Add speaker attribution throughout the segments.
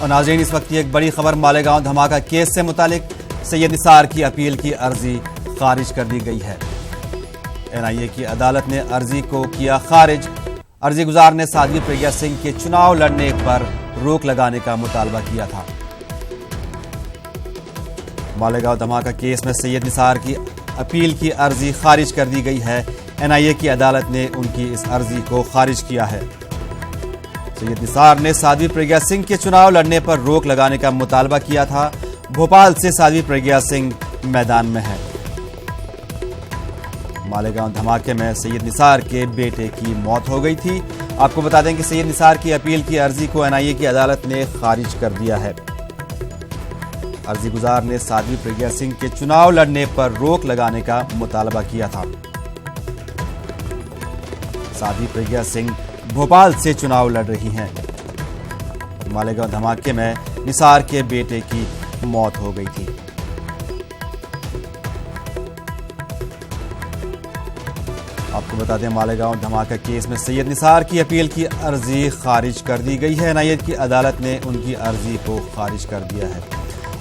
Speaker 1: और नाज़रीन, इस वक्त की एक बड़ी खबर मालेगांव धमाका केस से मुतालिक सैयद निसार की अपील की अर्जी खारिज कर दी गई है। एनआईए की अदालत ने अर्जी को किया खारिज। अर्जी गुजार ने साध्वी प्रज्ञा सिंह के चुनाव लड़ने पर रोक लगाने का मुतालबा किया था। मालेगांव धमाका केस में सैयद निसार की अपील की अर्जी खारिज कर दी गई है। एनआईए की अदालत ने उनकी इस अर्जी को खारिज किया है। सैयद निसार ने साध्वी प्रज्ञा सिंह के चुनाव लड़ने पर रोक लगाने का मुतालबा किया था। भोपाल से साध्वी प्रज्ञा सिंह मैदान में है। मालेगांव धमाके में सैयद निसार के बेटे की मौत हो गई थी। आपको बता दें कि सैयद निसार की अपील की अर्जी को एनआईए की अदालत ने खारिज कर दिया है। अर्जी गुजार ने साध्वी प्रज्ञा सिंह के चुनाव लड़ने पर रोक लगाने का मुतालबा किया था। साध्वी प्रज्ञा सिंह भोपाल से चुनाव लड़ रही हैं। मालेगांव धमाके में निसार के बेटे की मौत हो गई थी। आपको बता दें, मालेगांव धमाका केस में सैयद निसार की अपील की अर्जी खारिज कर दी गई है। एनआईए की अदालत ने उनकी अर्जी को खारिज कर दिया है।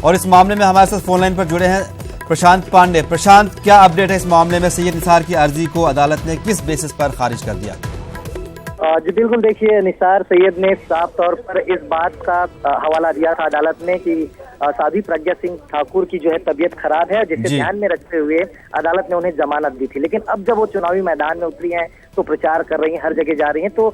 Speaker 1: और इस मामले में हमारे साथ फोन लाइन पर जुड़े हैं प्रशांत पांडे। प्रशांत, क्या अपडेट है इस मामले में? सैयद निसार की अर्जी को अदालत ने किस बेसिस पर खारिज कर दिया?
Speaker 2: जी बिल्कुल, देखिए, निसार सैयद ने साफ तौर पर इस बात का हवाला दिया था अदालत में कि साध्वी प्रज्ञा सिंह ठाकुर की जो है तबीयत खराब है, जिसे ध्यान में रखते हुए अदालत ने उन्हें जमानत दी थी। लेकिन अब जब वो चुनावी मैदान में उतरी हैं तो प्रचार कर रही हैं, हर जगह जा रही हैं, तो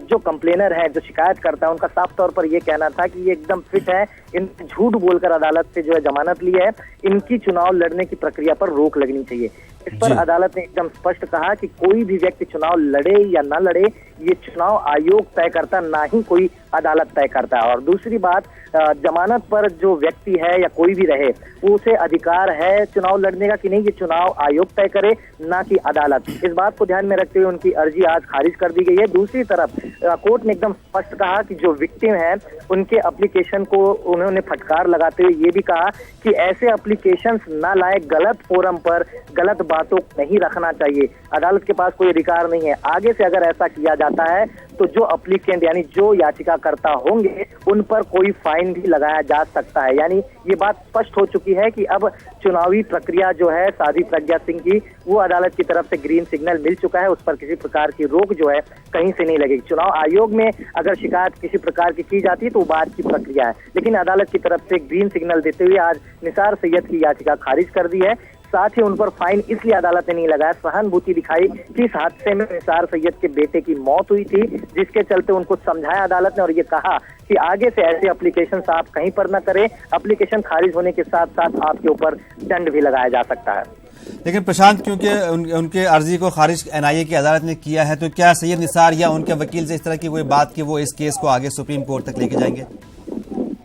Speaker 2: जो कंप्लेनर है, जो शिकायत करता है, उनका साफ तौर पर ये कहना था कि ये एकदम फिट है। इन झूठ बोलकर अदालत से जो है जमानत ली है। इनकी चुनाव लड़ने की प्रक्रिया पर रोक लगनी चाहिए। इस पर अदालत ने एकदम स्पष्ट कहा कि कोई भी व्यक्ति चुनाव लड़े या न लड़े, ये चुनाव आयोग तय करता, ना ही कोई अदालत तय करता है। और दूसरी बात, जमानत पर जो व्यक्ति है या कोई भी रहे, वो उसे अधिकार है चुनाव लड़ने का कि नहीं, ये चुनाव आयोग तय करे, ना कि अदालत। इस बात को ध्यान में रखते हुए उनकी अर्जी आज खारिज कर दी गई है। दूसरी तरफ कोर्ट ने एकदम स्पष्ट कहा कि जो विक्टिम है, उनके एप्लीकेशन को उन्होंने फटकार लगाते हुए ये भी कहा कि ऐसे एप्लीकेशंस ना लाए, गलत फोरम पर गलत बातों नहीं रखना चाहिए। अदालत के पास कोई अधिकार नहीं है। आगे से अगर ऐसा किया जाता है तो जो एप्लीकेंट यानी जो याचिकाकर्ता होंगे, उन पर कोई फाइन भी लगाया जा सकता है। यानी ये बात स्पष्ट हो चुकी है कि अब चुनावी प्रक्रिया जो है साध्वी प्रज्ञा सिंह की, वो अदालत की तरफ से ग्रीन सिग्नल मिल चुका है। उस पर किसी प्रकार की रोक जो है कहीं से नहीं लगेगी। चुनाव आयोग में अगर शिकायत किसी प्रकार की जाती है तो बाद की प्रक्रिया है, लेकिन अदालत की तरफ से ग्रीन सिग्नल देते हुए आज निसार सैयद की याचिका खारिज कर दी है। साथ ही उन पर फाइन इसलिए अदालत ने नहीं लगाया, सहानुभूति दिखाई कि इस हादसे में निसार सैयद के बेटे की मौत हुई थी, जिसके चलते उनको समझाया अदालत ने और ये कहा कि आगे से ऐसे एप्लीकेशन आप कहीं पर न करें। एप्लीकेशन खारिज होने के साथ साथ आपके ऊपर दंड भी लगाया जा सकता है।
Speaker 1: लेकिन प्रशांत, क्योंकि उनके अर्जी को खारिज एनआईए की अदालत ने किया है, तो क्या सैयद निसार या उनके वकील से इस तरह की कोई बात कि वो इस केस को आगे सुप्रीम कोर्ट तक लेके जाएंगे?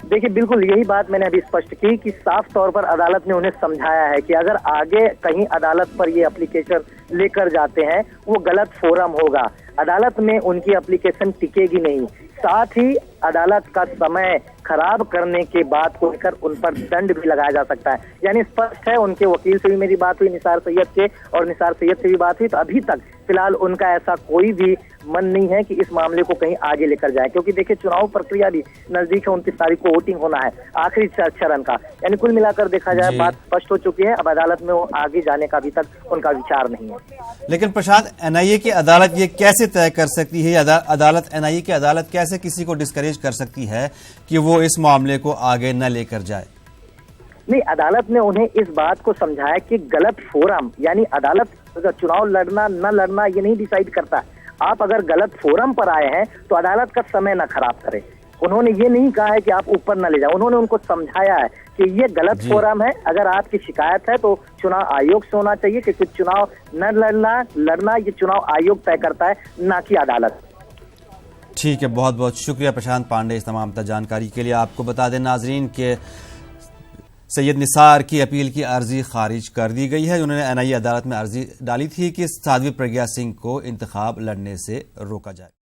Speaker 2: देखिए, बिल्कुल यही बात मैंने अभी स्पष्ट की कि साफ तौर पर अदालत ने उन्हें समझाया है कि अगर आगे कहीं अदालत पर ये एप्लीकेशन लेकर जाते हैं, वो गलत फोरम होगा, अदालत में उनकी एप्लीकेशन टिकेगी नहीं। साथ ही अदालत का समय खराब करने के बाद को लेकर उन पर दंड भी लगाया जा सकता है। यानी स्पष्ट है, उनके वकील से भी मेरी बात हुई निसार सैयद के, और निसार सैयद से भी बात हुई, तो अभी तक फिलहाल उनका ऐसा कोई भी मन नहीं है कि इस मामले को कहीं आगे लेकर जाए। क्योंकि देखिए, चुनाव प्रक्रिया भी नजदीक है, 29 तारीख को वोटिंग होना है, आखिरी चरण का। यानी कुल मिलाकर देखा जाए, बात स्पष्ट हो चुकी है। अब अदालत में वो आगे जाने का अभी तक उनका विचार नहीं है।
Speaker 1: लेकिन प्रशांत, एनआईए की अदालत ये कैसे तय कर सकती है, अदालत एनआईए की अदालत कैसे किसी को डिस्करेज कर सकती है कि वो इस मामले को आगे न लेकर जाए?
Speaker 2: नहीं, अदालत ने उन्हें इस बात को समझाया कि गलत फोरम, यानी अदालत चुनाव लड़ना न लड़ना ये नहीं डिसाइड करता। आप अगर गलत फोरम पर आए हैं तो अदालत का समय न खराब करें। उन्होंने ये नहीं कहा है कि आप ऊपर न ले जाओ, उन्होंने उनको समझाया है कि ये गलत फोरम है। अगर आपकी शिकायत है तो चुनाव आयोग से होना चाहिए, क्योंकि चुनाव न लड़ना ये चुनाव आयोग तय करता है, ना कि अदालत।
Speaker 1: ठीक है, बहुत बहुत शुक्रिया प्रशांत पांडे इस तमाम जानकारी के लिए। आपको बता दें नाजरीन के सैयद निसार की अपील की अर्जी खारिज कर दी गई है। उन्होंने एनआईए अदालत में अर्जी डाली थी कि साध्वी प्रज्ञा सिंह को इंतखाब लड़ने से रोका जाए।